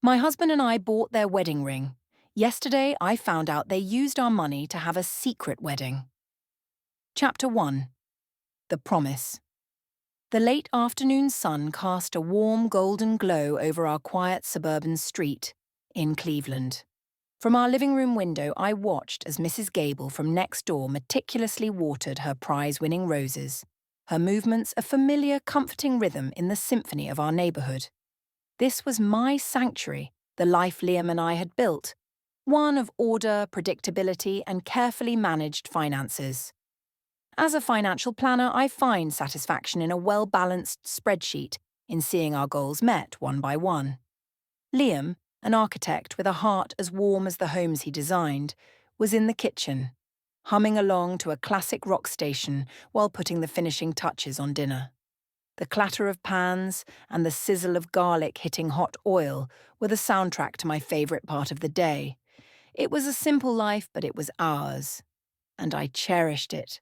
My husband and I bought their wedding ring. Yesterday, I found out they used our money to have a secret wedding. Chapter 1. The Promise. The late afternoon sun cast a warm golden glow over our quiet suburban street in Cleveland. From our living room window, I watched as Mrs. Gable from next door meticulously watered her prize-winning roses, her movements a familiar, comforting rhythm in the symphony of our neighborhood. This was my sanctuary, the life Liam and I had built, one of order, predictability, and carefully managed finances. As a financial planner, I find satisfaction in a well-balanced spreadsheet, in seeing our goals met one by one. Liam, an architect with a heart as warm as the homes he designed, was in the kitchen, humming along to a classic rock station while putting the finishing touches on dinner. The clatter of pans and the sizzle of garlic hitting hot oil were the soundtrack to my favourite part of the day. It was a simple life, but it was ours, and I cherished it.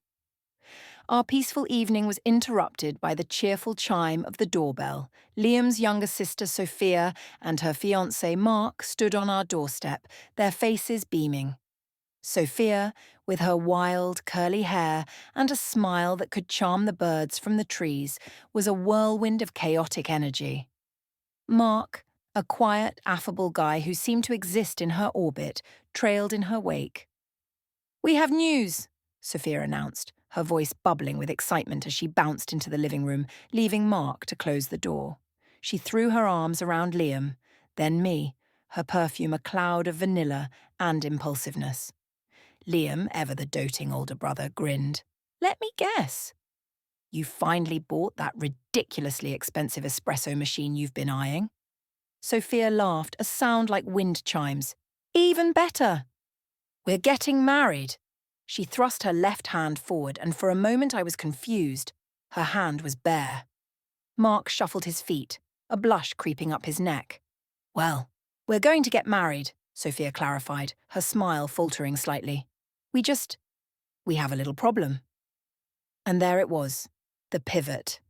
Our peaceful evening was interrupted by the cheerful chime of the doorbell. Liam's younger sister Sophia and her fiancé Mark stood on our doorstep, their faces beaming. Sophia, with her wild, curly hair and a smile that could charm the birds from the trees, was a whirlwind of chaotic energy. Mark, a quiet, affable guy who seemed to exist in her orbit, trailed in her wake. "We have news," Sophia announced, her voice bubbling with excitement as she bounced into the living room, leaving Mark to close the door. She threw her arms around Liam, then me, her perfume a cloud of vanilla and impulsiveness. Liam, ever the doting older brother, grinned. "Let me guess. You finally bought that ridiculously expensive espresso machine you've been eyeing?" Sophia laughed, a sound like wind chimes. "Even better. We're getting married." She thrust her left hand forward, and for a moment I was confused. Her hand was bare. Mark shuffled his feet, a blush creeping up his neck. "Well, we're going to get married," Sophia clarified, her smile faltering slightly. We have a little problem." And there it was, the pivot.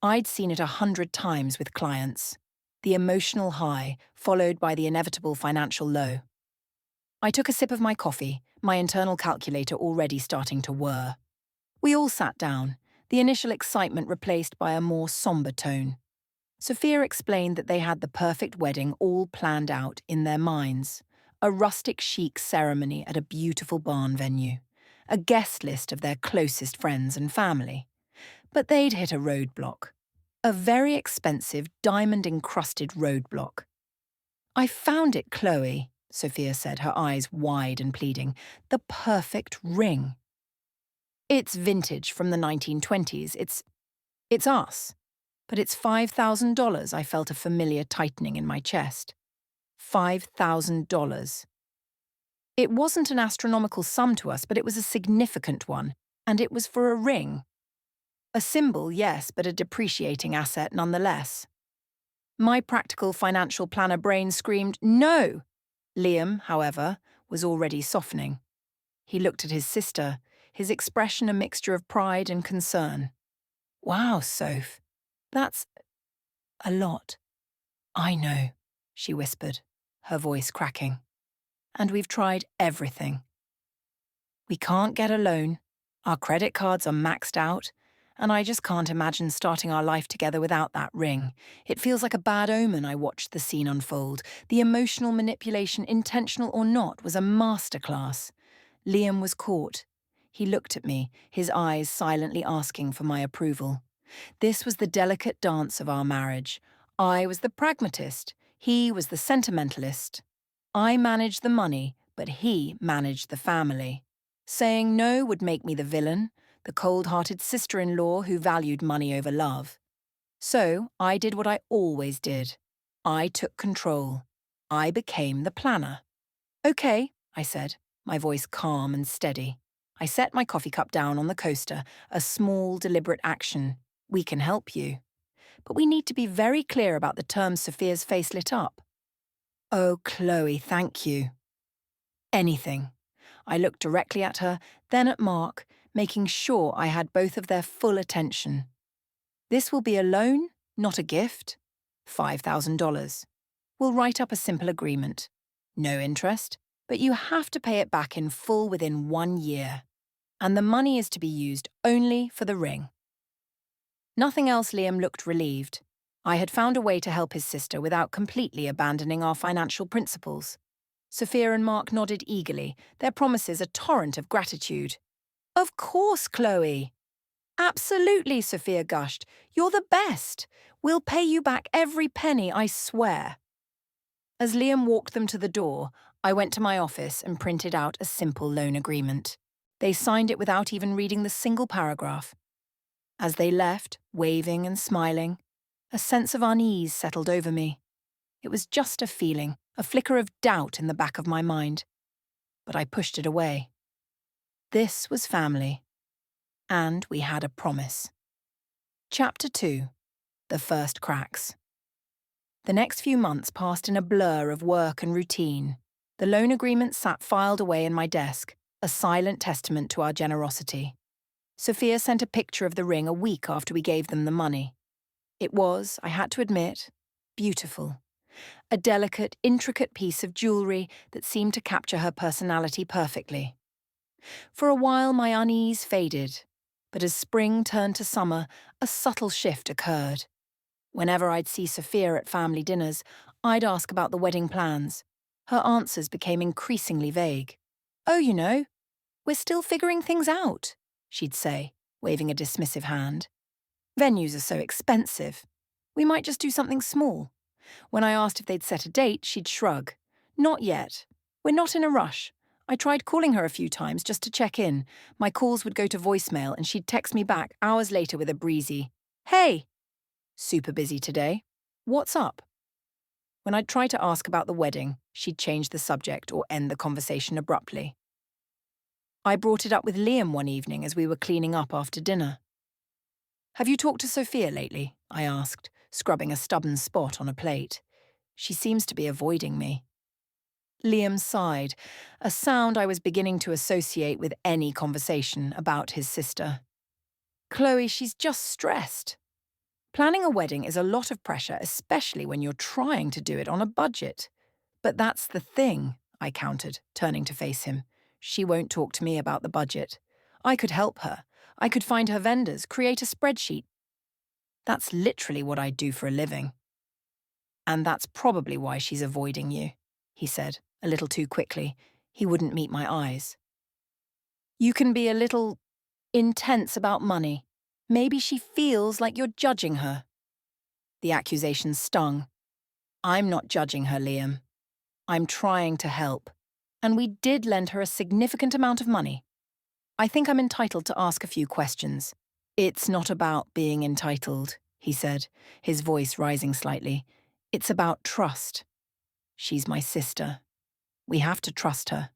I'd seen it 100 times with clients. The emotional high, followed by the inevitable financial low. I took a sip of my coffee, my internal calculator already starting to whir. We all sat down, the initial excitement replaced by a more somber tone. Sophia explained that they had the perfect wedding all planned out in their minds. A rustic chic ceremony at a beautiful barn venue. A guest list of their closest friends and family. But they'd hit a roadblock. A very expensive, diamond-encrusted roadblock. "I found it, Chloe," Sophia said, her eyes wide and pleading. "The perfect ring. It's vintage from the 1920s. It's us. But it's $5,000. I felt a familiar tightening in my chest. $5,000. It wasn't an astronomical sum to us, but it was a significant one, and it was for a ring. A symbol, yes, but a depreciating asset nonetheless. My practical financial planner brain screamed, "No!" Liam, however, was already softening. He looked at his sister, his expression a mixture of pride and concern. "Wow, Soph, that's a lot." "I know," she whispered, her voice cracking. "And we've tried everything. We can't get a loan, our credit cards are maxed out, and I just can't imagine starting our life together without that ring. It feels like a bad omen." I watched the scene unfold. The emotional manipulation, intentional or not, was a masterclass. Liam was caught. He looked at me, his eyes silently asking for my approval. This was the delicate dance of our marriage. I was the pragmatist. He was the sentimentalist. I managed the money, but he managed the family. Saying no would make me the villain, the cold-hearted sister-in-law who valued money over love. So I did what I always did. I took control. I became the planner. "Okay," I said, my voice calm and steady. I set my coffee cup down on the coaster, a small, deliberate action. "We can help you. But we need to be very clear about the terms." Sophia's face lit up. "Oh, Chloe, thank you." "Anything." I looked directly at her, then at Mark, making sure I had both of their full attention. "This will be a loan, not a gift. $5,000. We'll write up a simple agreement. No interest, but you have to pay it back in full within 1 year. And the money is to be used only for the ring. Nothing else. Liam looked relieved. I had found a way to help his sister without completely abandoning our financial principles. Sophia and Mark nodded eagerly, their promises a torrent of gratitude. Of course, Chloe. Absolutely, Sophia gushed. You're the best. We'll pay you back every penny, I swear. As Liam walked them to the door, I went to my office and printed out a simple loan agreement. They signed it without even reading the single paragraph. As they left, waving and smiling, a sense of unease settled over me. It was just a feeling, a flicker of doubt in the back of my mind. But I pushed it away. This was family. And we had a promise. Chapter 2. The First Cracks. The next few months passed in a blur of work and routine. The loan agreement sat filed away in my desk, a silent testament to our generosity. Sophia sent a picture of the ring a week after we gave them the money. It was, I had to admit, beautiful. A delicate, intricate piece of jewellery that seemed to capture her personality perfectly. For a while my unease faded, but as spring turned to summer, a subtle shift occurred. Whenever I'd see Sophia at family dinners, I'd ask about the wedding plans. Her answers became increasingly vague. "Oh, you know, we're still figuring things out," she'd say, waving a dismissive hand. "Venues are so expensive. We might just do something small." When I asked if they'd set a date, she'd shrug. "Not yet. We're not in a rush." I tried calling her a few times just to check in. My calls would go to voicemail and she'd text me back hours later with a breezy, "Hey, super busy today. What's up?" When I'd try to ask about the wedding, she'd change the subject or end the conversation abruptly. I brought it up with Liam one evening as we were cleaning up after dinner. "Have you talked to Sophia lately?" I asked, scrubbing a stubborn spot on a plate. "She seems to be avoiding me." Liam sighed, a sound I was beginning to associate with any conversation about his sister. "Chloe, she's just stressed. Planning a wedding is a lot of pressure, especially when you're trying to do it on a budget." "But that's the thing," I countered, turning to face him. "She won't talk to me about the budget. I could help her. I could find her vendors, create a spreadsheet. That's literally what I do for a living." "And that's probably why she's avoiding you," he said, a little too quickly. He wouldn't meet my eyes. "You can be a little intense about money. Maybe she feels like you're judging her." The accusation stung. "I'm not judging her, Liam. I'm trying to help. And we did lend her a significant amount of money. I think I'm entitled to ask a few questions." "It's not about being entitled," he said, his voice rising slightly. "It's about trust. She's my sister. We have to trust her."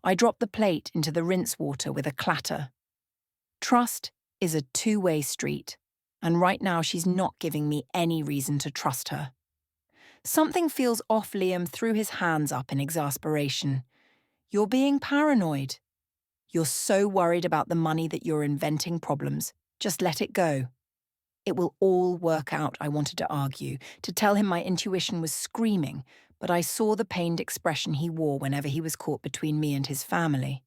I dropped the plate into the rinse water with a clatter. Trust is a two-way street, and right now she's not giving me any reason to trust her. Something feels off. Liam threw his hands up in exasperation. "You're being paranoid. You're so worried about the money that you're inventing problems. Just let it go." "It will all work out," I wanted to argue, to tell him my intuition was screaming, but I saw the pained expression he wore whenever he was caught between me and his family.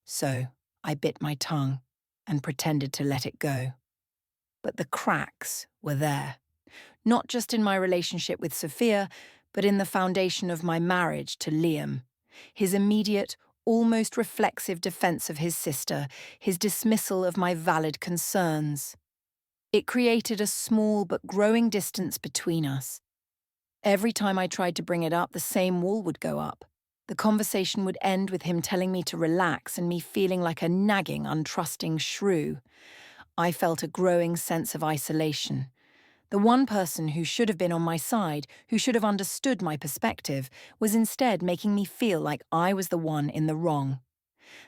So I bit my tongue and pretended to let it go. But the cracks were there, not just in my relationship with Sophia, but in the foundation of my marriage to Liam. His immediate, almost reflexive defense of his sister, his dismissal of my valid concerns. It created a small but growing distance between us. Every time I tried to bring it up, the same wall would go up. The conversation would end with him telling me to relax and me feeling like a nagging, untrusting shrew. I felt a growing sense of isolation. The one person who should have been on my side, who should have understood my perspective, was instead making me feel like I was the one in the wrong.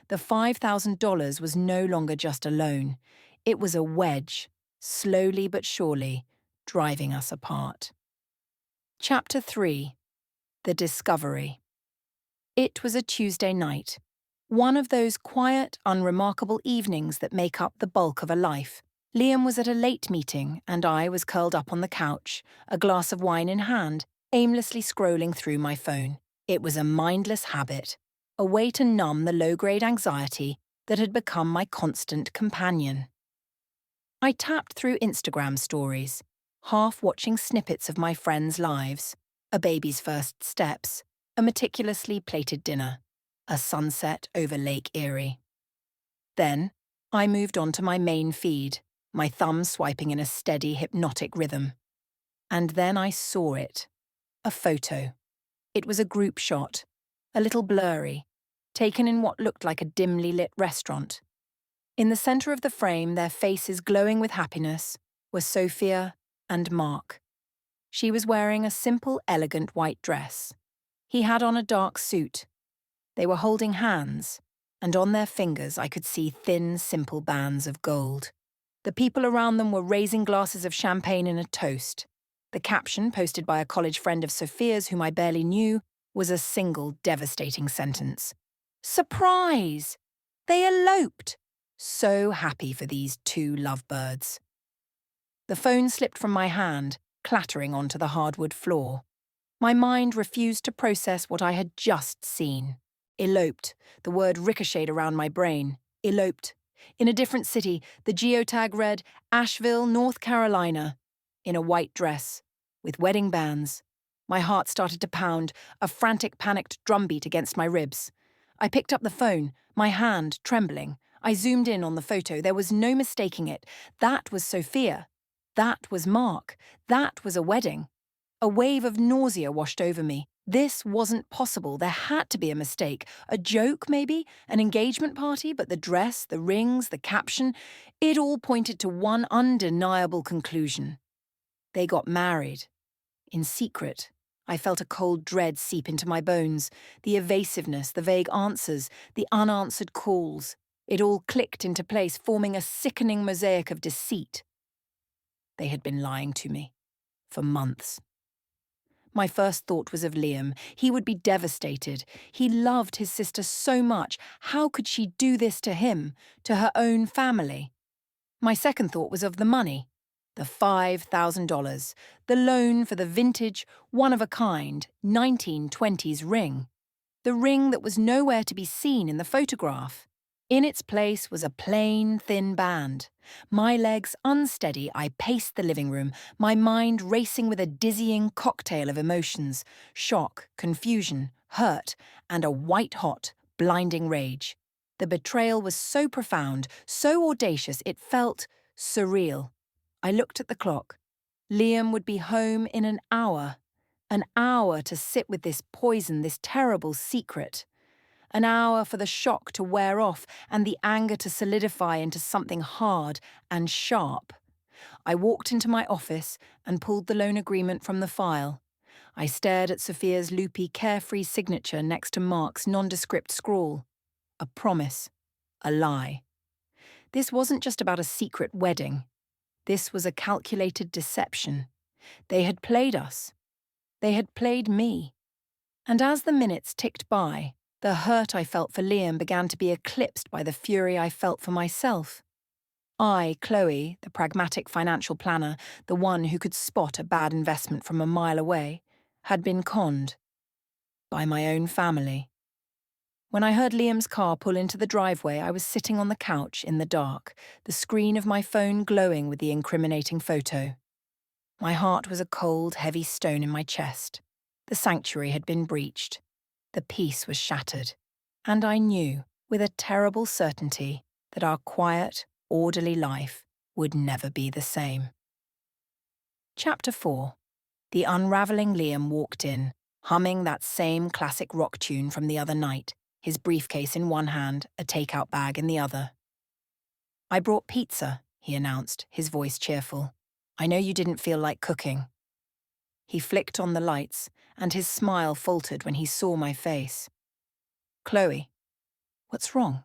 The $5,000 was no longer just a loan. It was a wedge, slowly but surely, driving us apart. Chapter 3. The Discovery. It was a Tuesday night, one of those quiet, unremarkable evenings that make up the bulk of a life. Liam was at a late meeting, and I was curled up on the couch, a glass of wine in hand, aimlessly scrolling through my phone. It was a mindless habit, a way to numb the low-grade anxiety that had become my constant companion. I tapped through Instagram stories, half watching snippets of my friends' lives, a baby's first steps, a meticulously plated dinner, a sunset over Lake Erie. Then, I moved on to my main feed, my thumb swiping in a steady, hypnotic rhythm. And then I saw it. A photo. It was a group shot, a little blurry, taken in what looked like a dimly lit restaurant. In the center of the frame, their faces glowing with happiness, were Sophia and Mark. She was wearing a simple, elegant white dress. He had on a dark suit. They were holding hands, and on their fingers I could see thin, simple bands of gold. The people around them were raising glasses of champagne in a toast. The caption, posted by a college friend of Sophia's whom I barely knew, was a single devastating sentence. "Surprise! They eloped!" So happy for these two lovebirds. The phone slipped from my hand, clattering onto the hardwood floor. My mind refused to process what I had just seen. Eloped. The word ricocheted around my brain. Eloped. In a different city, the geotag read Asheville, North Carolina. In a white dress, with wedding bands. My heart started to pound, a frantic, panicked drumbeat against my ribs. I picked up the phone, my hand trembling. I zoomed in on the photo. There was no mistaking it. That was Sophia. That was Mark. That was a wedding. A wave of nausea washed over me. This wasn't possible. There had to be a mistake. A joke, maybe? An engagement party? But the dress, the rings, the caption, it all pointed to one undeniable conclusion. They got married. In secret. I felt a cold dread seep into my bones. The evasiveness, the vague answers, the unanswered calls. It all clicked into place, forming a sickening mosaic of deceit. They had been lying to me. For months. My first thought was of Liam. He would be devastated. He loved his sister so much. How could she do this to him, to her own family? My second thought was of the money. The $5,000. The loan for the vintage, one-of-a-kind, 1920s ring. The ring that was nowhere to be seen in the photograph. In its place was a plain, thin band. My legs unsteady, I paced the living room, my mind racing with a dizzying cocktail of emotions, shock, confusion, hurt, and a white-hot, blinding rage. The betrayal was so profound, so audacious, it felt surreal. I looked at the clock. Liam would be home in an hour. An hour to sit with this poison, this terrible secret. An hour for the shock to wear off and the anger to solidify into something hard and sharp. I walked into my office and pulled the loan agreement from the file. I stared at Sophia's loopy, carefree signature next to Mark's nondescript scrawl. A promise. A lie. This wasn't just about a secret wedding. This was a calculated deception. They had played us. They had played me. And as the minutes ticked by, the hurt I felt for Liam began to be eclipsed by the fury I felt for myself. I, Chloe, the pragmatic financial planner, the one who could spot a bad investment from a mile away, had been conned. By my own family. When I heard Liam's car pull into the driveway, I was sitting on the couch in the dark, the screen of my phone glowing with the incriminating photo. My heart was a cold, heavy stone in my chest. The sanctuary had been breached. The peace was shattered. And I knew, with a terrible certainty, that our quiet, orderly life would never be the same. Chapter 4. The unravelling Liam walked in, humming that same classic rock tune from the other night, his briefcase in one hand, a takeout bag in the other. "I brought pizza," he announced, his voice cheerful. "I know you didn't feel like cooking." He flicked on the lights, and his smile faltered when he saw my face. "Chloe, what's wrong?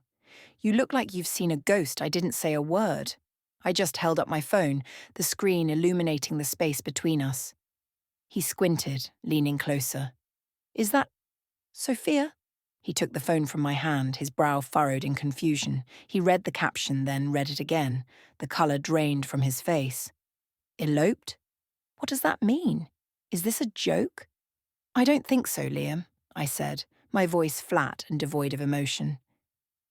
You look like you've seen a ghost." I didn't say a word. I just held up my phone, the screen illuminating the space between us. He squinted, leaning closer. "Is that Sophia?" He took the phone from my hand, his brow furrowed in confusion. He read the caption, then read it again. The colour drained from his face. "Eloped? What does that mean? Is this a joke?" I don't think so, Liam, I said, my voice flat and devoid of emotion.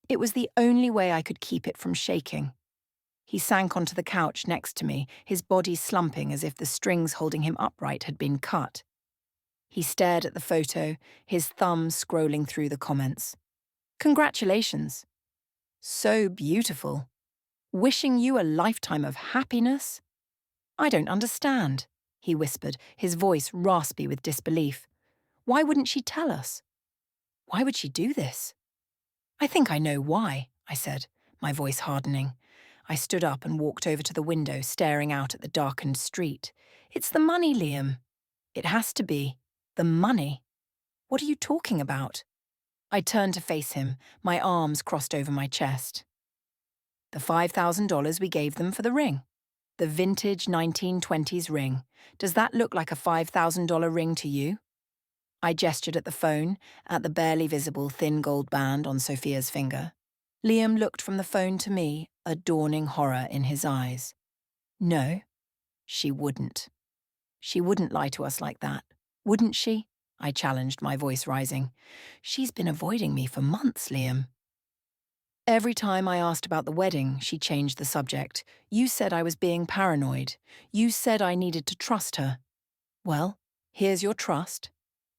It was the only way I could keep it from shaking. He sank onto the couch next to me, his body slumping as if the strings holding him upright had been cut. He stared at the photo, his thumb scrolling through the comments. Congratulations. So beautiful. Wishing you a lifetime of happiness? I don't understand, he whispered, his voice raspy with disbelief. Why wouldn't she tell us? Why would she do this? I think I know why, I said, my voice hardening. I stood up and walked over to the window, staring out at the darkened street. It's the money, Liam. It has to be. The money. What are you talking about? I turned to face him, my arms crossed over my chest. The $5,000 we gave them for the ring. The vintage 1920s ring. Does that look like a $5,000 ring to you? I gestured at the phone, at the barely visible thin gold band on Sophia's finger. Liam looked from the phone to me, a dawning horror in his eyes. No, she wouldn't. She wouldn't lie to us like that, wouldn't she? I challenged, my voice rising. She's been avoiding me for months, Liam. Every time I asked about the wedding, she changed the subject. You said I was being paranoid. You said I needed to trust her. Well, here's your trust.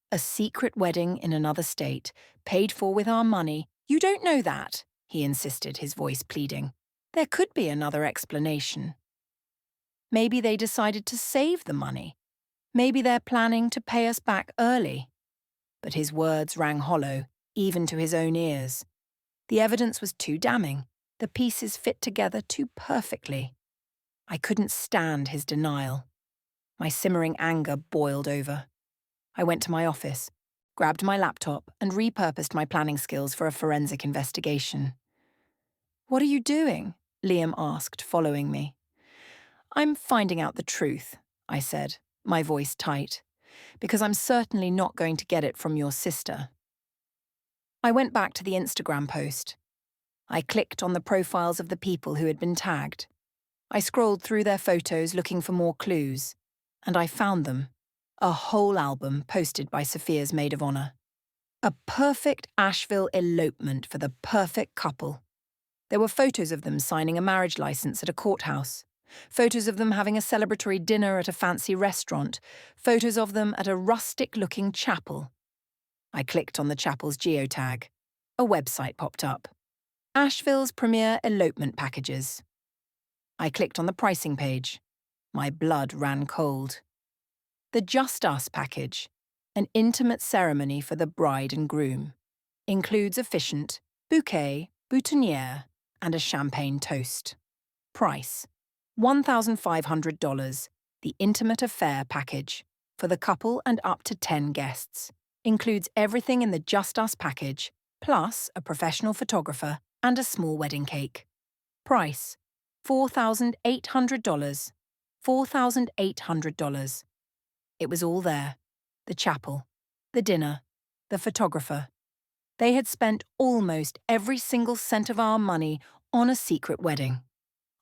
A secret wedding in another state, paid for with our money. You don't know that, he insisted, his voice pleading. There could be another explanation. Maybe they decided to save the money. Maybe they're planning to pay us back early. But his words rang hollow, even to his own ears. The evidence was too damning. The pieces fit together too perfectly. I couldn't stand his denial. My simmering anger boiled over. I went to my office, grabbed my laptop, and repurposed my planning skills for a forensic investigation. What are you doing? Liam asked, following me. I'm finding out the truth, I said, my voice tight, because I'm certainly not going to get it from your sister. I went back to the Instagram post. I clicked on the profiles of the people who had been tagged. I scrolled through their photos looking for more clues, and I found them. A whole album posted by Sophia's maid of honor. A perfect Asheville elopement for the perfect couple. There were photos of them signing a marriage license at a courthouse, photos of them having a celebratory dinner at a fancy restaurant, photos of them at a rustic-looking chapel. I clicked on the chapel's geotag. A website popped up. Asheville's premier elopement packages. I clicked on the pricing page. My blood ran cold. The Just Us package, an intimate ceremony for the bride and groom, includes officiant, bouquet, boutonniere, and a champagne toast. Price: $1,500, the intimate affair package, for the couple and up to 10 guests. Includes everything in the Just Us package, plus a professional photographer and a small wedding cake. Price: $4,800. $4,800. It was all there. The chapel, the dinner, the photographer. They had spent almost every single cent of our money on a secret wedding.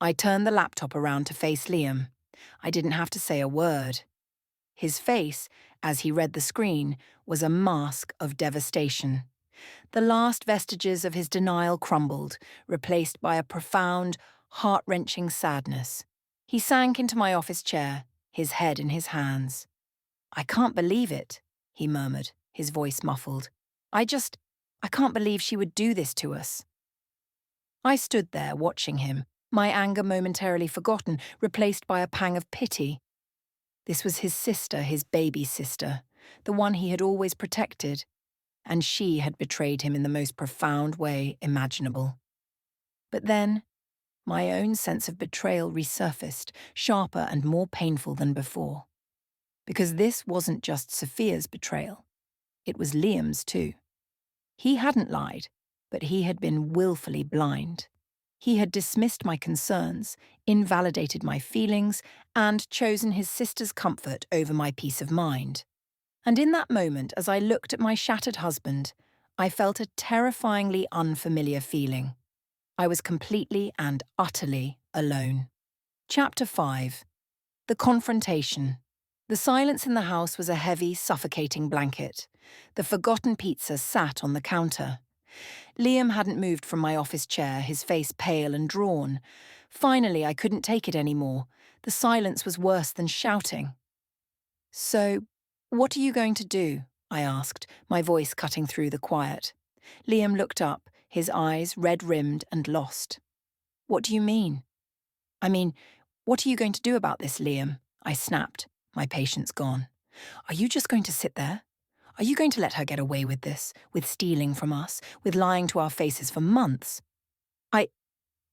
I turned the laptop around to face Liam. I didn't have to say a word. His face, as he read the screen, was a mask of devastation. The last vestiges of his denial crumbled, replaced by a profound, heart-wrenching sadness. He sank into my office chair, his head in his hands. I can't believe it, he murmured, his voice muffled. I can't believe she would do this to us. I stood there watching him, my anger momentarily forgotten, replaced by a pang of pity. This was his sister, his baby sister, the one he had always protected, and she had betrayed him in the most profound way imaginable. But then, my own sense of betrayal resurfaced, sharper and more painful than before. Because this wasn't just Sophia's betrayal. It was Liam's too. He hadn't lied, but he had been willfully blind. He had dismissed my concerns, invalidated my feelings, and chosen his sister's comfort over my peace of mind. And in that moment, as I looked at my shattered husband, I felt a terrifyingly unfamiliar feeling. I was completely and utterly alone. Chapter 5. The Confrontation. The silence in the house was a heavy, suffocating blanket. The forgotten pizza sat on the counter. Liam hadn't moved from my office chair, his face pale and drawn. Finally, I couldn't take it anymore. The silence was worse than shouting. "So, what are you going to do?" I asked, my voice cutting through the quiet. Liam looked up, his eyes red-rimmed and lost. "What do you mean?" "I mean, what are you going to do about this, Liam?" I snapped, my patience gone. "Are you just going to sit there? Are you going to let her get away with this, with stealing from us, with lying to our faces for months?"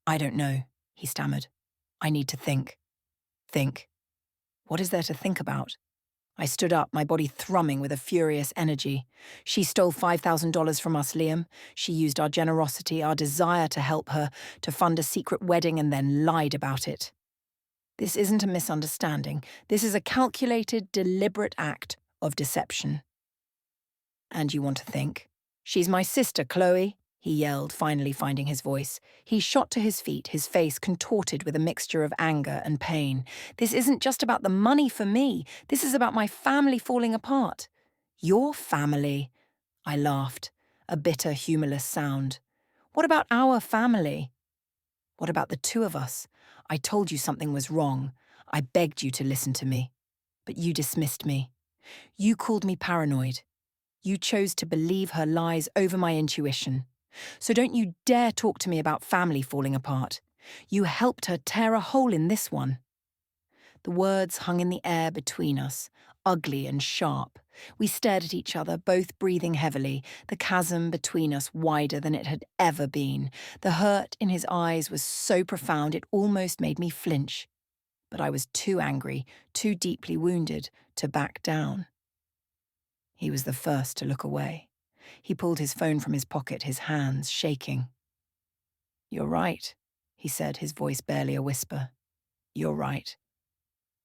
I don't know," he stammered. "I need to think." "Think? What is there to think about?" I stood up, my body thrumming with a furious energy. "She stole $5,000 from us, Liam. She used our generosity, our desire to help her, to fund a secret wedding and then lied about it. This isn't a misunderstanding. This is a calculated, deliberate act of deception." "And you want to think?" "She's my sister, Chloe," he yelled, finally finding his voice. He shot to his feet, his face contorted with a mixture of anger and pain. "This isn't just about the money for me. This is about my family falling apart." "Your family?" I laughed, a bitter, humorless sound. "What about our family?" "What about the two of us? I told you something was wrong. I begged you to listen to me. But you dismissed me. You called me paranoid. You chose to believe her lies over my intuition. So don't you dare talk to me about family falling apart. You helped her tear a hole in this one." The words hung in the air between us, ugly and sharp. We stared at each other, both breathing heavily, the chasm between us wider than it had ever been. The hurt in his eyes was so profound it almost made me flinch. But I was too angry, too deeply wounded, to back down. He was the first to look away. He pulled his phone from his pocket, his hands shaking. "You're right," he said, his voice barely a whisper. "You're right.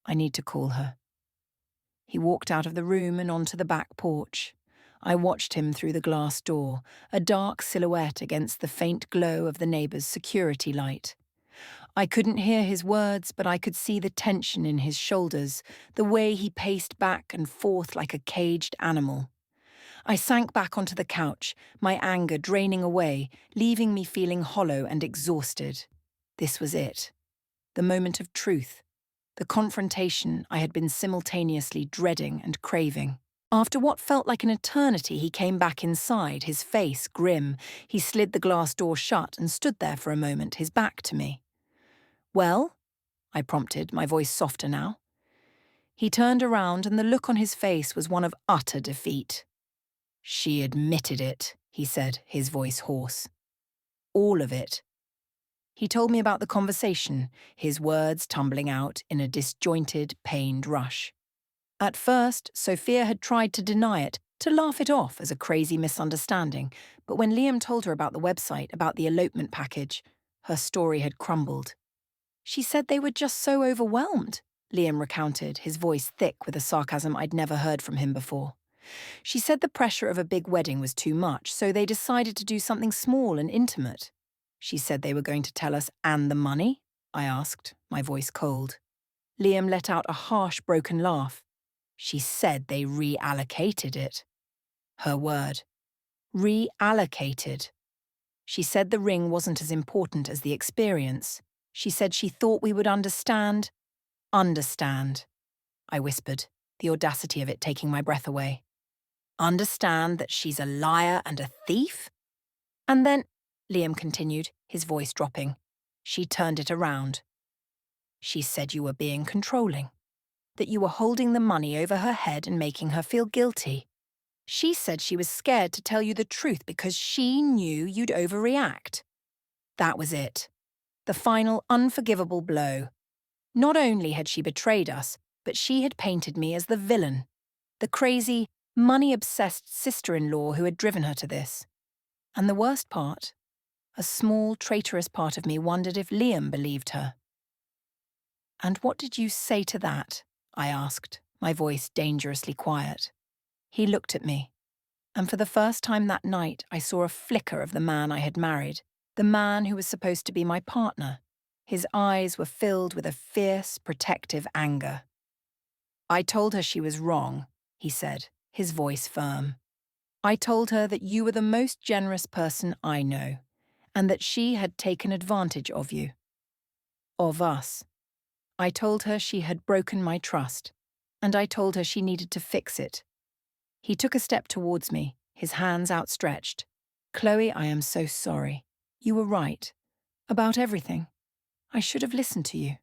I need to call her." He walked out of the room and onto the back porch. I watched him through the glass door, a dark silhouette against the faint glow of the neighbour's security light. I couldn't hear his words, but I could see the tension in his shoulders, the way he paced back and forth like a caged animal. I sank back onto the couch, my anger draining away, leaving me feeling hollow and exhausted. This was it. The moment of truth. The confrontation I had been simultaneously dreading and craving. After what felt like an eternity, he came back inside, his face grim. He slid the glass door shut and stood there for a moment, his back to me. "Well?" I prompted, my voice softer now. He turned around and the look on his face was one of utter defeat. "She admitted it," he said, his voice hoarse. "All of it." He told me about the conversation, his words tumbling out in a disjointed, pained rush. At first, Sophia had tried to deny it, to laugh it off as a crazy misunderstanding, but when Liam told her about the website, about the elopement package, her story had crumbled. "She said they were just so overwhelmed," Liam recounted, his voice thick with a sarcasm I'd never heard from him before. "She said the pressure of a big wedding was too much, so they decided to do something small and intimate." "She said they were going to tell us and the money?" I asked, my voice cold. Liam let out a harsh, broken laugh. "She said they reallocated it." Her word. Reallocated. She said the ring wasn't as important as the experience. She said she thought we would understand. Understand, I whispered, the audacity of it taking my breath away. Understand that she's a liar and a thief? "And then," Liam continued, his voice dropping, "she turned it around. She said you were being controlling, that you were holding the money over her head and making her feel guilty. She said she was scared to tell you the truth because she knew you'd overreact." That was it. The final unforgivable blow. Not only had she betrayed us, but she had painted me as the villain, the crazy, money-obsessed sister-in-law who had driven her to this. And the worst part, a small, traitorous part of me wondered if Liam believed her. "And what did you say to that?" I asked, my voice dangerously quiet. He looked at me, and for the first time that night I saw a flicker of the man I had married, the man who was supposed to be my partner. His eyes were filled with a fierce, protective anger. I told her she was wrong, he said, his voice firm. I told her that you were the most generous person I know, and that she had taken advantage of you. Of us. I told her she had broken my trust, and I told her she needed to fix it. He took a step towards me, his hands outstretched. Chloe, I am so sorry. You were right. About everything. I should have listened to you.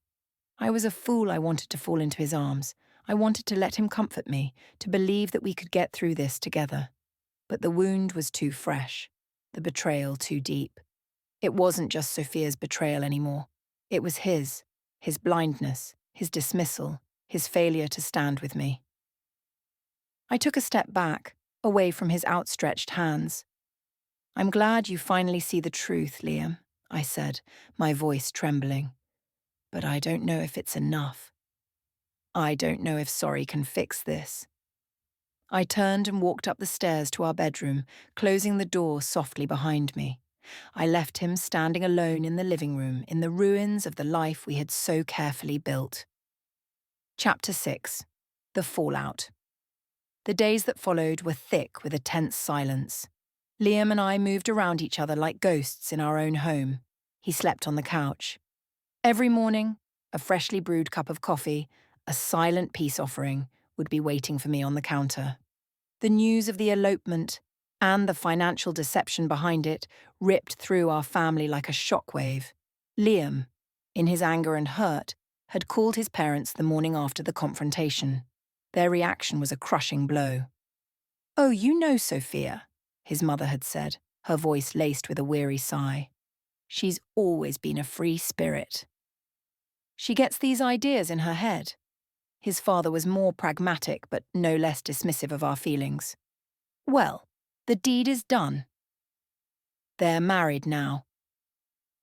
I was a fool. I wanted to fall into his arms. I wanted to let him comfort me, to believe that we could get through this together. But the wound was too fresh, the betrayal too deep. It wasn't just Sophia's betrayal anymore. It was his blindness, his dismissal, his failure to stand with me. I took a step back, away from his outstretched hands. I'm glad you finally see the truth, Liam, I said, my voice trembling. But I don't know if it's enough. I don't know if sorry can fix this. I turned and walked up the stairs to our bedroom, closing the door softly behind me. I left him standing alone in the living room, in the ruins of the life we had so carefully built. Chapter 6. The Fallout. The days that followed were thick with a tense silence. Liam and I moved around each other like ghosts in our own home. He slept on the couch. Every morning, a freshly brewed cup of coffee, a silent peace offering, would be waiting for me on the counter. The news of the elopement and the financial deception behind it ripped through our family like a shockwave. Liam, in his anger and hurt, had called his parents the morning after the confrontation. Their reaction was a crushing blow. "Oh, you know Sophia," his mother had said, her voice laced with a weary sigh. "She's always been a free spirit. She gets these ideas in her head." His father was more pragmatic, but no less dismissive of our feelings. "Well, the deed is done. They're married now.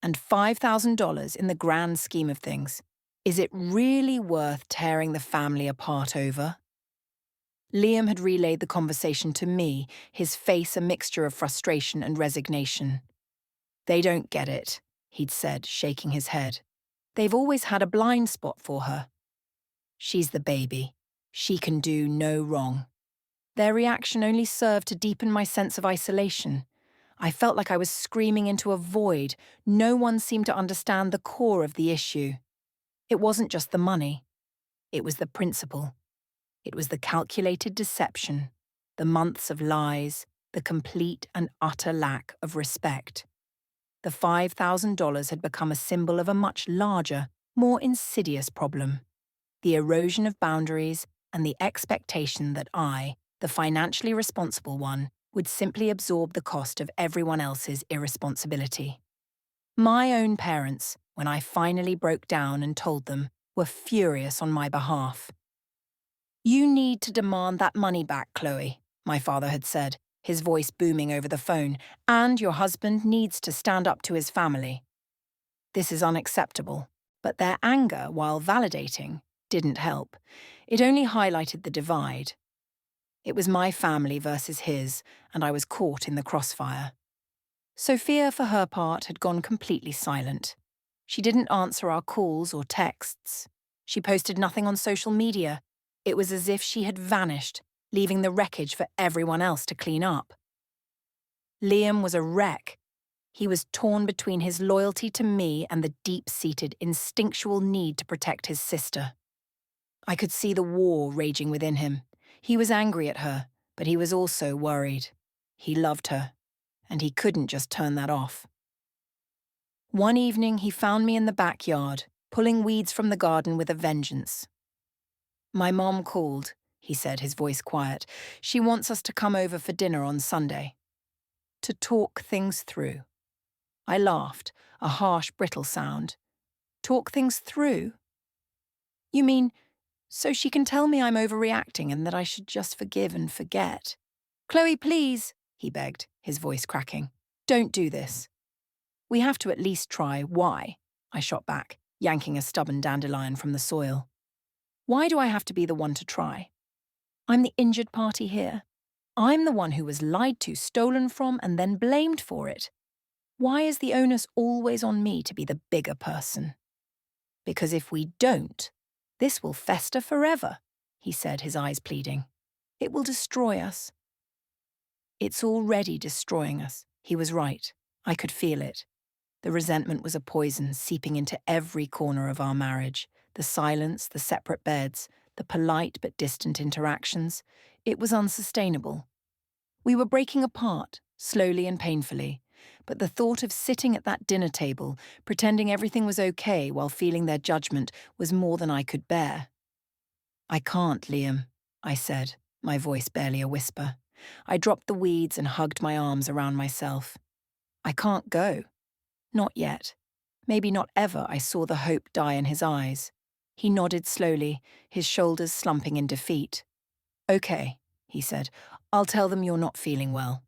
And $5,000 in the grand scheme of things. Is it really worth tearing the family apart over?" Liam had relayed the conversation to me, his face a mixture of frustration and resignation. "They don't get it," he'd said, shaking his head. "They've always had a blind spot for her. She's the baby. She can do no wrong." Their reaction only served to deepen my sense of isolation. I felt like I was screaming into a void. No one seemed to understand the core of the issue. It wasn't just the money. It was the principle. It was the calculated deception, the months of lies, the complete and utter lack of respect. The $5,000 had become a symbol of a much larger, more insidious problem. The erosion of boundaries and the expectation that I, the financially responsible one, would simply absorb the cost of everyone else's irresponsibility. My own parents, when I finally broke down and told them, were furious on my behalf. "You need to demand that money back, Chloe," my father had said, his voice booming over the phone, "and your husband needs to stand up to his family." This is unacceptable, but their anger, while validating, didn't help. It only highlighted the divide. It was my family versus his, and I was caught in the crossfire. Sophia, for her part, had gone completely silent. She didn't answer our calls or texts. She posted nothing on social media. It was as if she had vanished, leaving the wreckage for everyone else to clean up. Liam was a wreck. He was torn between his loyalty to me and the deep-seated, instinctual need to protect his sister. I could see the war raging within him. He was angry at her, but he was also worried. He loved her, and he couldn't just turn that off. One evening, he found me in the backyard, pulling weeds from the garden with a vengeance. "My mom called," he said, his voice quiet. "She wants us to come over for dinner on Sunday. To talk things through." I laughed, a harsh, brittle sound. "Talk things through? You mean, so she can tell me I'm overreacting and that I should just forgive and forget?" "Chloe, please," he begged, his voice cracking. "Don't do this." "We have to at least try. Why?" I shot back, yanking a stubborn dandelion from the soil. "Why do I have to be the one to try? I'm the injured party here. I'm the one who was lied to, stolen from, and then blamed for it. Why is the onus always on me to be the bigger person? Because if we don't, this will fester forever," he said, his eyes pleading. It will destroy us. It's already destroying us. He was right. I could feel it. The resentment was a poison seeping into every corner of our marriage. The silence, the separate beds, the polite but distant interactions. It was unsustainable. We were breaking apart, slowly and painfully, but the thought of sitting at that dinner table, pretending everything was okay while feeling their judgment, was more than I could bear. I can't, Liam, I said, my voice barely a whisper. I dropped the weeds and hugged my arms around myself. I can't go. Not yet. Maybe not ever. I saw the hope die in his eyes. He nodded slowly, his shoulders slumping in defeat. Okay, he said. I'll tell them you're not feeling well.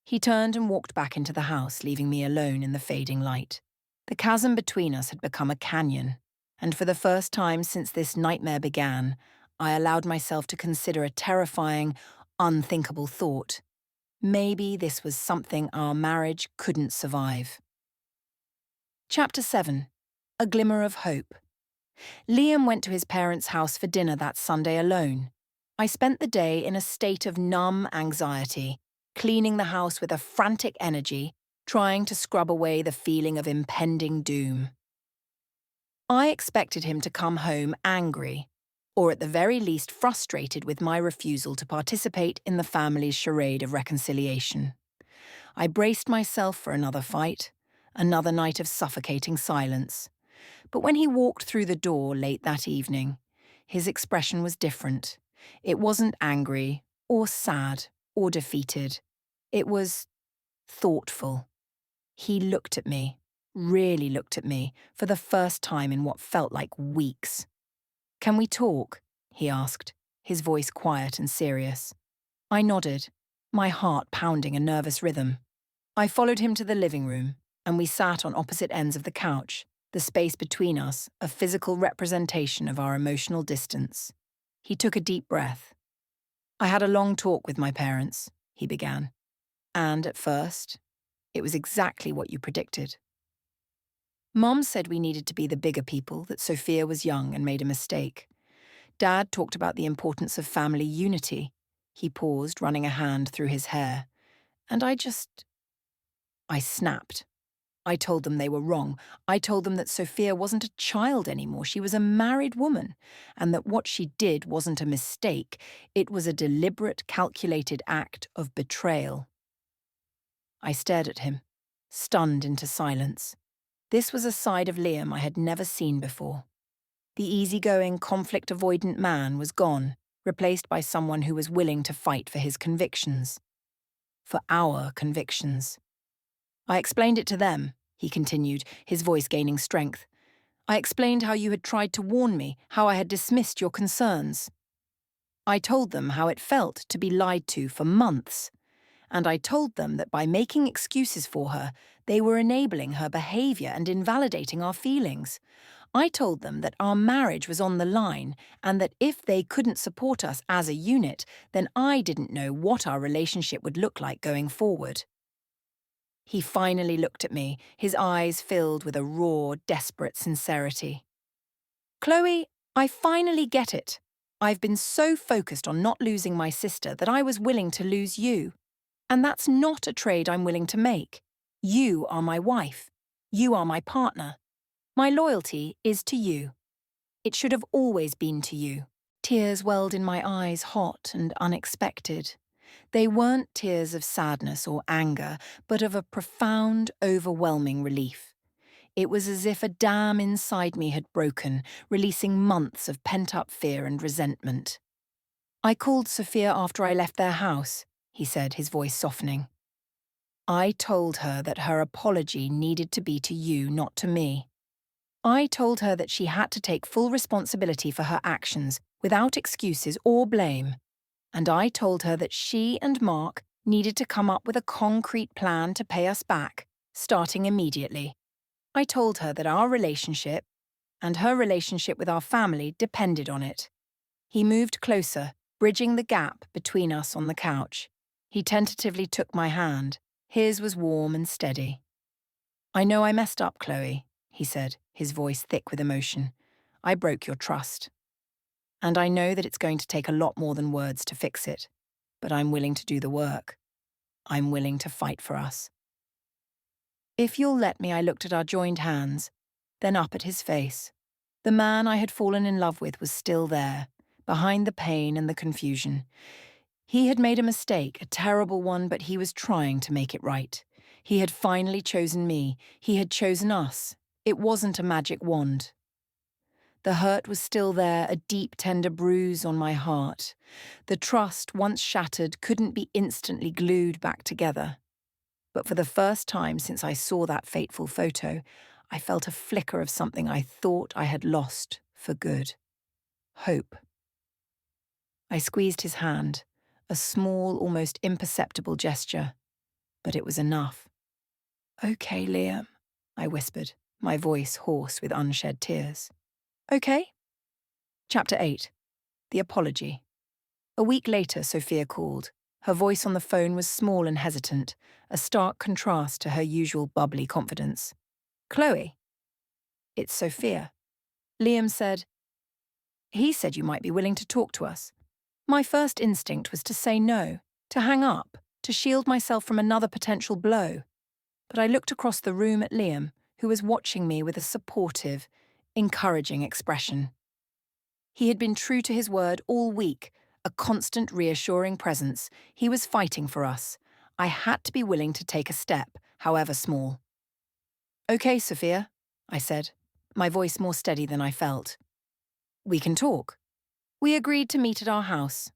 He turned and walked back into the house, leaving me alone in the fading light. The chasm between us had become a canyon, and for the first time since this nightmare began, I allowed myself to consider a terrifying, unthinkable thought. Maybe this was something our marriage couldn't survive. Chapter 7. A Glimmer of Hope. Liam went to his parents' house for dinner that Sunday alone. I spent the day in a state of numb anxiety, cleaning the house with a frantic energy, trying to scrub away the feeling of impending doom. I expected him to come home angry, or at the very least frustrated with my refusal to participate in the family's charade of reconciliation. I braced myself for another fight, another night of suffocating silence. But when he walked through the door late that evening, his expression was different. It wasn't angry, or sad, or defeated. It was thoughtful. He looked at me, really looked at me, for the first time in what felt like weeks. "Can we talk?" he asked, his voice quiet and serious. I nodded, my heart pounding a nervous rhythm. I followed him to the living room, and we sat on opposite ends of the couch, the space between us a physical representation of our emotional distance. He took a deep breath. "I had a long talk with my parents," he began. "And at first, it was exactly what you predicted. Mom said we needed to be the bigger people, that Sophia was young and made a mistake. Dad talked about the importance of family unity." He paused, running a hand through his hair. "And I snapped. I told them they were wrong. I told them that Sophia wasn't a child anymore. She was a married woman, and that what she did wasn't a mistake. It was a deliberate, calculated act of betrayal." I stared at him, stunned into silence. This was a side of Liam I had never seen before. The easygoing, conflict-avoidant man was gone, replaced by someone who was willing to fight for his convictions. For our convictions. "I explained it to them," he continued, his voice gaining strength. "I explained how you had tried to warn me, how I had dismissed your concerns. I told them how it felt to be lied to for months. And I told them that by making excuses for her, they were enabling her behavior and invalidating our feelings. I told them that our marriage was on the line and that if they couldn't support us as a unit, then I didn't know what our relationship would look like going forward." He finally looked at me, his eyes filled with a raw, desperate sincerity. "Chloe, I finally get it. I've been so focused on not losing my sister that I was willing to lose you. And that's not a trade I'm willing to make. You are my wife. You are my partner. My loyalty is to you. It should have always been to you." Tears welled in my eyes, hot and unexpected. They weren't tears of sadness or anger, but of a profound, overwhelming relief. It was as if a dam inside me had broken, releasing months of pent-up fear and resentment. "I called Sophia after I left their house," he said, his voice softening. "I told her that her apology needed to be to you, not to me. I told her that she had to take full responsibility for her actions, without excuses or blame. And I told her that she and Mark needed to come up with a concrete plan to pay us back, starting immediately. I told her that our relationship, and her relationship with our family, depended on it." He moved closer, bridging the gap between us on the couch. He tentatively took my hand. His was warm and steady. "I know I messed up, Chloe," he said, his voice thick with emotion. "I broke your trust." And I know that it's going to take a lot more than words to fix it. But I'm willing to do the work. I'm willing to fight for us. If you'll let me, I looked at our joined hands, then up at his face. The man I had fallen in love with was still there, behind the pain and the confusion. He had made a mistake, a terrible one, but he was trying to make it right. He had finally chosen me. He had chosen us. It wasn't a magic wand. The hurt was still there, a deep, tender bruise on my heart. The trust, once shattered, couldn't be instantly glued back together. But for the first time since I saw that fateful photo, I felt a flicker of something I thought I had lost for good. Hope. I squeezed his hand, a small, almost imperceptible gesture, but it was enough. "Okay, Liam," I whispered, my voice hoarse with unshed tears. "Okay?" Chapter 8. The Apology. A week later, Sophia called. Her voice on the phone was small and hesitant, a stark contrast to her usual bubbly confidence. "Chloe?" "It's Sophia." Liam said, "He said you might be willing to talk to us." My first instinct was to say no, to hang up, to shield myself from another potential blow. But I looked across the room at Liam, who was watching me with a supportive, encouraging expression. He had been true to his word all week, a constant reassuring presence. He was fighting for us. I had to be willing to take a step, however small. "Okay, Sophia," I said, my voice more steady than I felt. "We can talk." We agreed to meet at our house.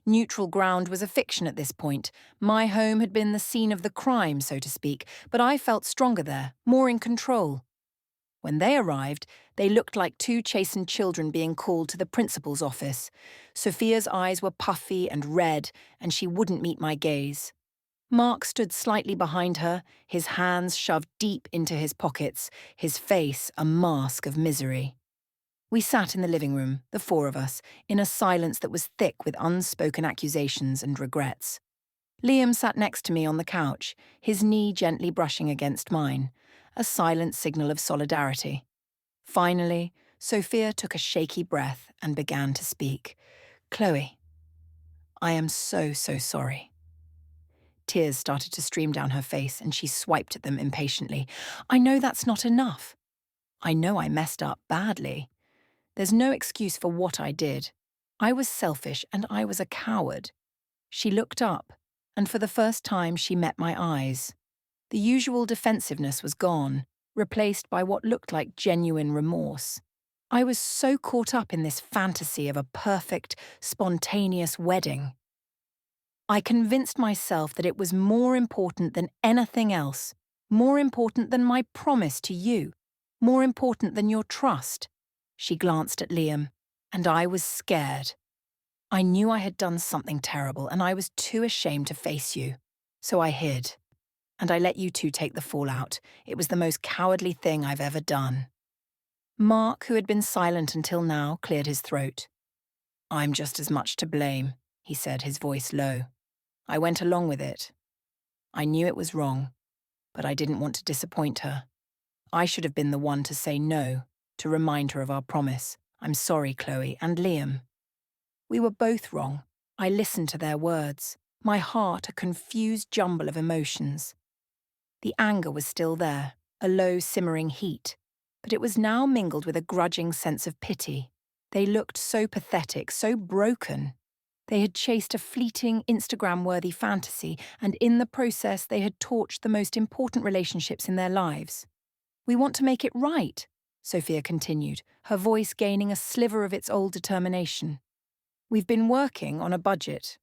Neutral ground was a fiction at this point. My home had been the scene of the crime, so to speak, but I felt stronger there, more in control. When they arrived, they looked like two chastened children being called to the principal's office. Sophia's eyes were puffy and red, and she wouldn't meet my gaze. Mark stood slightly behind her, his hands shoved deep into his pockets, his face a mask of misery. We sat in the living room, the four of us, in a silence that was thick with unspoken accusations and regrets. Liam sat next to me on the couch, his knee gently brushing against mine, a silent signal of solidarity. Finally, Sophia took a shaky breath and began to speak. "Chloe, I am so sorry." Tears started to stream down her face and she swiped at them impatiently. "I know that's not enough. I know I messed up badly. There's no excuse for what I did. I was selfish and I was a coward." She looked up, and for the first time she met my eyes. The usual defensiveness was gone, replaced by what looked like genuine remorse. I was so caught up in this fantasy of a perfect, spontaneous wedding. I convinced myself that it was more important than anything else, more important than my promise to you, more important than your trust. She glanced at Liam, and I was scared. I knew I had done something terrible, and I was too ashamed to face you. So I hid, and I let you two take the fallout. It was the most cowardly thing I've ever done. Mark, who had been silent until now, cleared his throat. "I'm just as much to blame," he said, his voice low. "I went along with it. I knew it was wrong, but I didn't want to disappoint her. I should have been the one to say no, to remind her of our promise. I'm sorry, Chloe, and Liam." We were both wrong. I listened to their words, my heart a confused jumble of emotions. The anger was still there, a low simmering heat, but it was now mingled with a grudging sense of pity. They looked so pathetic, so broken. They had chased a fleeting, Instagram-worthy fantasy, and in the process they had torched the most important relationships in their lives. "We want to make it right," Sophia continued, her voice gaining a sliver of its old determination. "We've been working on a budget.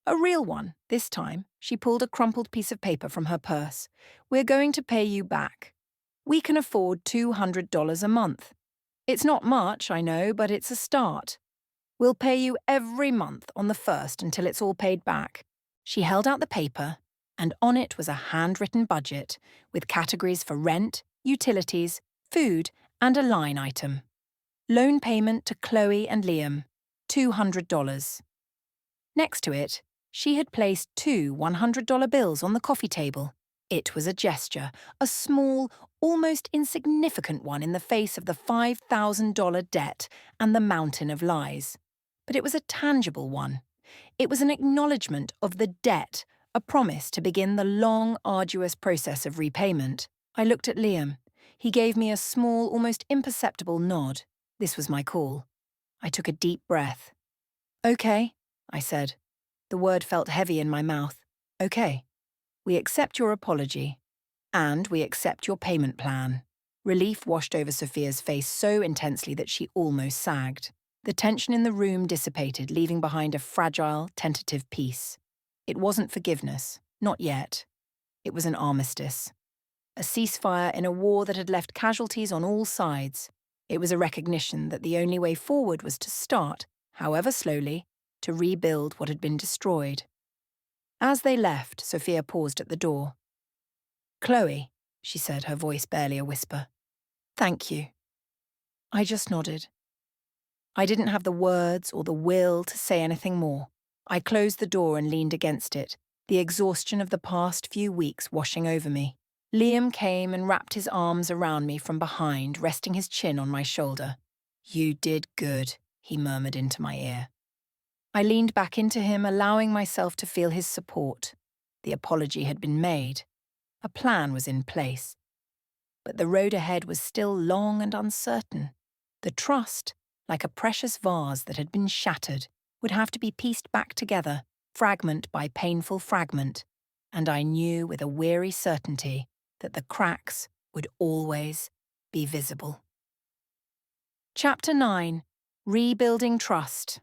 A real one, this time." She pulled a crumpled piece of paper from her purse. "We're going to pay you back. We can afford $200 a month. It's not much, I know, but it's a start. We'll pay you every month on the 1st until it's all paid back." She held out the paper, and on it was a handwritten budget with categories for rent, utilities, food, and a line item. Loan payment to Chloe and Liam, $200. Next to it, she had placed two $100 bills on the coffee table. It was a gesture, a small, almost insignificant one in the face of the $5,000 debt and the mountain of lies. But it was a tangible one. It was an acknowledgement of the debt, a promise to begin the long, arduous process of repayment. I looked at Liam. He gave me a small, almost imperceptible nod. This was my call. I took a deep breath. "Okay," I said. The word felt heavy in my mouth. "Okay. We accept your apology. And we accept your payment plan." Relief washed over Sophia's face so intensely that she almost sagged. The tension in the room dissipated, leaving behind a fragile, tentative peace. It wasn't forgiveness, not yet. It was an armistice. A ceasefire in a war that had left casualties on all sides. It was a recognition that the only way forward was to start, however slowly, to rebuild what had been destroyed. As they left, Sophia paused at the door. "Chloe," she said, her voice barely a whisper. "Thank you." I just nodded. I didn't have the words or the will to say anything more. I closed the door and leaned against it, the exhaustion of the past few weeks washing over me. Liam came and wrapped his arms around me from behind, resting his chin on my shoulder. "You did good," he murmured into my ear. I leaned back into him, allowing myself to feel his support. The apology had been made. A plan was in place. But the road ahead was still long and uncertain. The trust, like a precious vase that had been shattered, would have to be pieced back together, fragment by painful fragment, and I knew with a weary certainty that the cracks would always be visible. Chapter 9. Rebuilding Trust.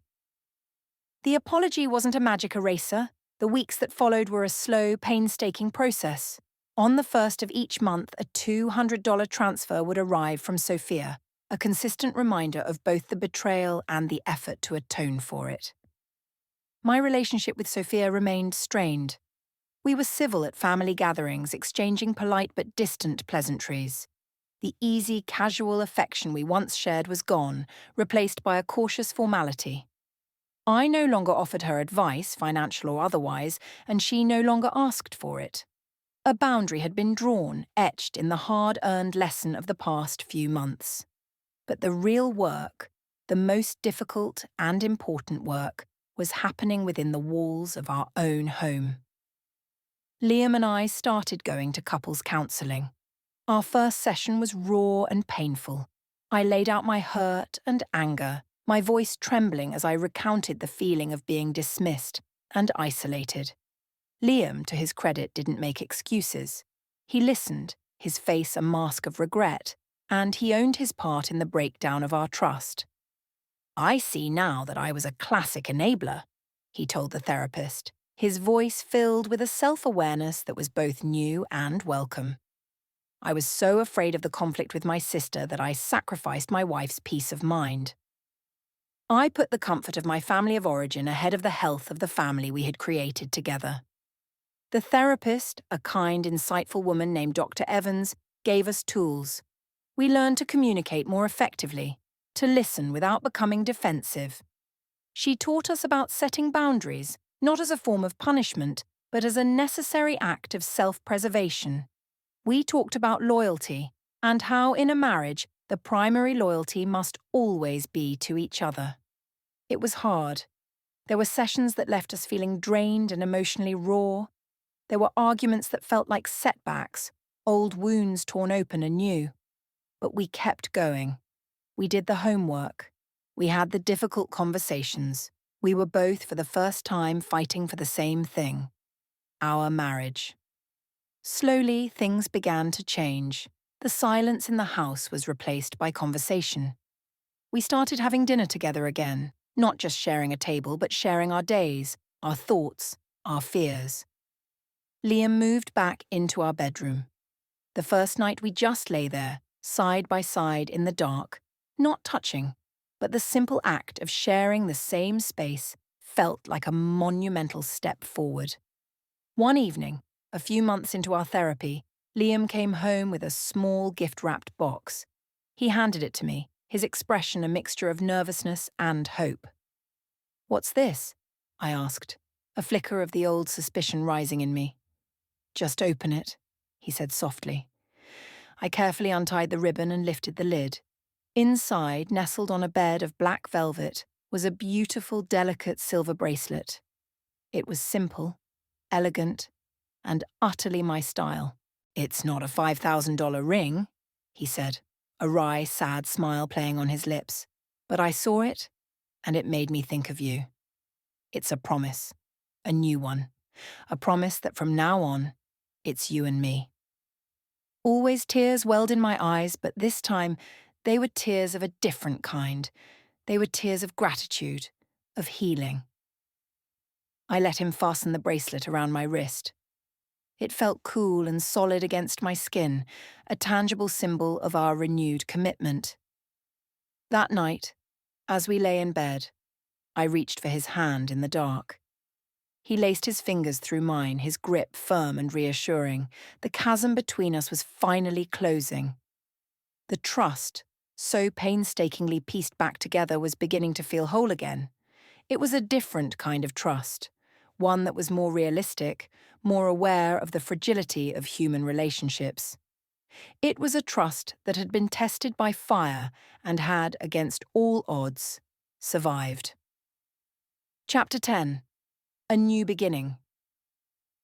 The apology wasn't a magic eraser. The weeks that followed were a slow, painstaking process. On the first of each month, a $200 transfer would arrive from Sophia, a consistent reminder of both the betrayal and the effort to atone for it. My relationship with Sophia remained strained. We were civil at family gatherings, exchanging polite but distant pleasantries. The easy, casual affection we once shared was gone, replaced by a cautious formality. I no longer offered her advice, financial or otherwise, and she no longer asked for it. A boundary had been drawn, etched in the hard-earned lesson of the past few months. But the real work, the most difficult and important work, was happening within the walls of our own home. Liam and I started going to couples counselling. Our first session was raw and painful. I laid out my hurt and anger, my voice trembling as I recounted the feeling of being dismissed and isolated. Liam, to his credit, didn't make excuses. He listened, his face a mask of regret, and he owned his part in the breakdown of our trust. "I see now that I was a classic enabler," he told the therapist, his voice filled with a self-awareness that was both new and welcome. "I was so afraid of the conflict with my sister that I sacrificed my wife's peace of mind. I put the comfort of my family of origin ahead of the health of the family we had created together." The therapist, a kind, insightful woman named Dr. Evans, gave us tools. We learned to communicate more effectively, to listen without becoming defensive. She taught us about setting boundaries, not as a form of punishment, but as a necessary act of self-preservation. We talked about loyalty and how in a marriage the primary loyalty must always be to each other. It was hard. There were sessions that left us feeling drained and emotionally raw. There were arguments that felt like setbacks, old wounds torn open anew. But we kept going. We did the homework. We had the difficult conversations. We were both, for the first time, fighting for the same thing: our marriage. Slowly, things began to change. The silence in the house was replaced by conversation. We started having dinner together again, not just sharing a table, but sharing our days, our thoughts, our fears. Liam moved back into our bedroom. The first night we just lay there, side by side in the dark, not touching, but the simple act of sharing the same space felt like a monumental step forward. One evening, a few months into our therapy, Liam came home with a small gift-wrapped box. He handed it to me, his expression a mixture of nervousness and hope. "What's this?" I asked, a flicker of the old suspicion rising in me. "Just open it," he said softly. I carefully untied the ribbon and lifted the lid. Inside, nestled on a bed of black velvet, was a beautiful, delicate silver bracelet. It was simple, elegant, and utterly my style. "It's not a $5,000 ring," he said, a wry, sad smile playing on his lips. "But I saw it, and it made me think of you. It's a promise, a new one, a promise that from now on, it's you and me." Always tears welled in my eyes, but this time they were tears of a different kind. They were tears of gratitude, of healing. I let him fasten the bracelet around my wrist. It felt cool and solid against my skin, a tangible symbol of our renewed commitment. That night, as we lay in bed, I reached for his hand in the dark. He laced his fingers through mine, his grip firm and reassuring. The chasm between us was finally closing. The trust, so painstakingly pieced back together, was beginning to feel whole again. It was a different kind of trust, one that was more realistic, more aware of the fragility of human relationships. It was a trust that had been tested by fire and had, against all odds, survived. Chapter 10. A New Beginning.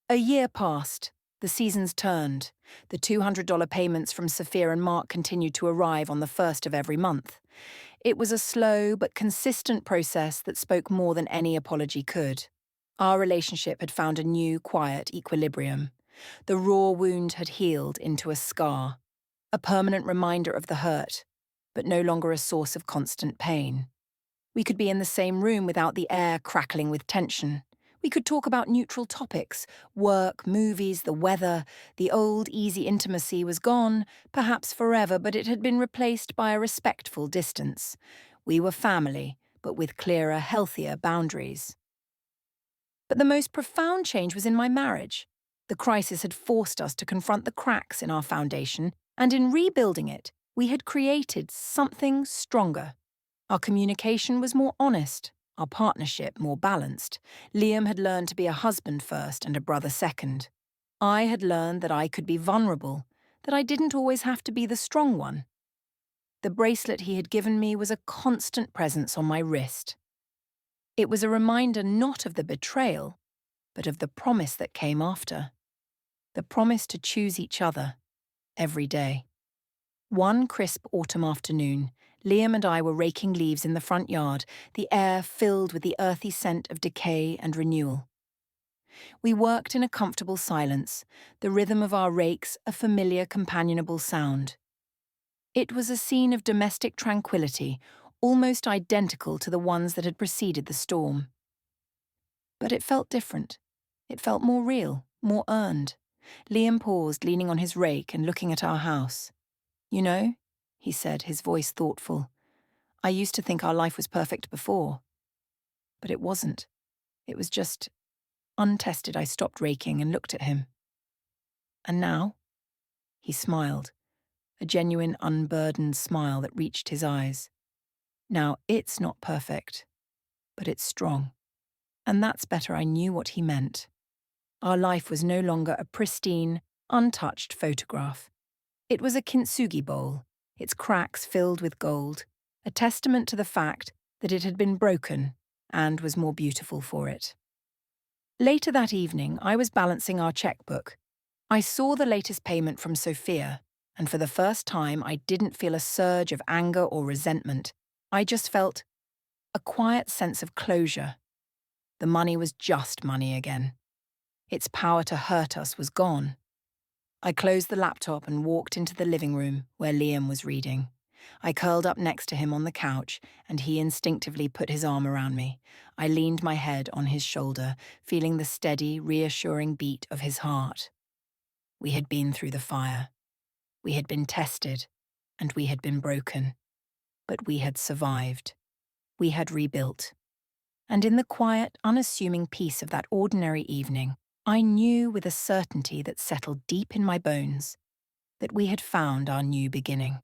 A year passed. The seasons turned. The $200 payments from Sophia and Mark continued to arrive on the first of every month. It was a slow but consistent process that spoke more than any apology could. Our relationship had found a new, quiet equilibrium. The raw wound had healed into a scar, a permanent reminder of the hurt, but no longer a source of constant pain. We could be in the same room without the air crackling with tension. We could talk about neutral topics, work, movies, the weather. The old, easy intimacy was gone, perhaps forever, but it had been replaced by a respectful distance. We were family, but with clearer, healthier boundaries. But the most profound change was in my marriage. The crisis had forced us to confront the cracks in our foundation, and in rebuilding it, we had created something stronger. Our communication was more honest, our partnership more balanced. Liam had learned to be a husband first and a brother second. I had learned that I could be vulnerable, that I didn't always have to be the strong one. The bracelet he had given me was a constant presence on my wrist. It was a reminder not of the betrayal, but of the promise that came after. The promise to choose each other every day. One crisp autumn afternoon, Liam and I were raking leaves in the front yard, the air filled with the earthy scent of decay and renewal. We worked in a comfortable silence, the rhythm of our rakes a familiar, companionable sound. It was a scene of domestic tranquility, almost identical to the ones that had preceded the storm. But it felt different. It felt more real, more earned. Liam paused, leaning on his rake and looking at our house. "You know," he said, his voice thoughtful, "I used to think our life was perfect before. But it wasn't. It was just untested." I stopped raking and looked at him. "And now?" He smiled, a genuine, unburdened smile that reached his eyes. "Now it's not perfect, but it's strong." And that's better. I knew what he meant. Our life was no longer a pristine, untouched photograph. It was a kintsugi bowl, its cracks filled with gold, a testament to the fact that it had been broken and was more beautiful for it. Later that evening, I was balancing our checkbook. I saw the latest payment from Sophia, and for the first time I didn't feel a surge of anger or resentment. I just felt a quiet sense of closure. The money was just money again. Its power to hurt us was gone. I closed the laptop and walked into the living room where Liam was reading. I curled up next to him on the couch, and he instinctively put his arm around me. I leaned my head on his shoulder, feeling the steady, reassuring beat of his heart. We had been through the fire. We had been tested, and we had been broken. But we had survived. We had rebuilt. And in the quiet, unassuming peace of that ordinary evening, I knew with a certainty that settled deep in my bones that we had found our new beginning.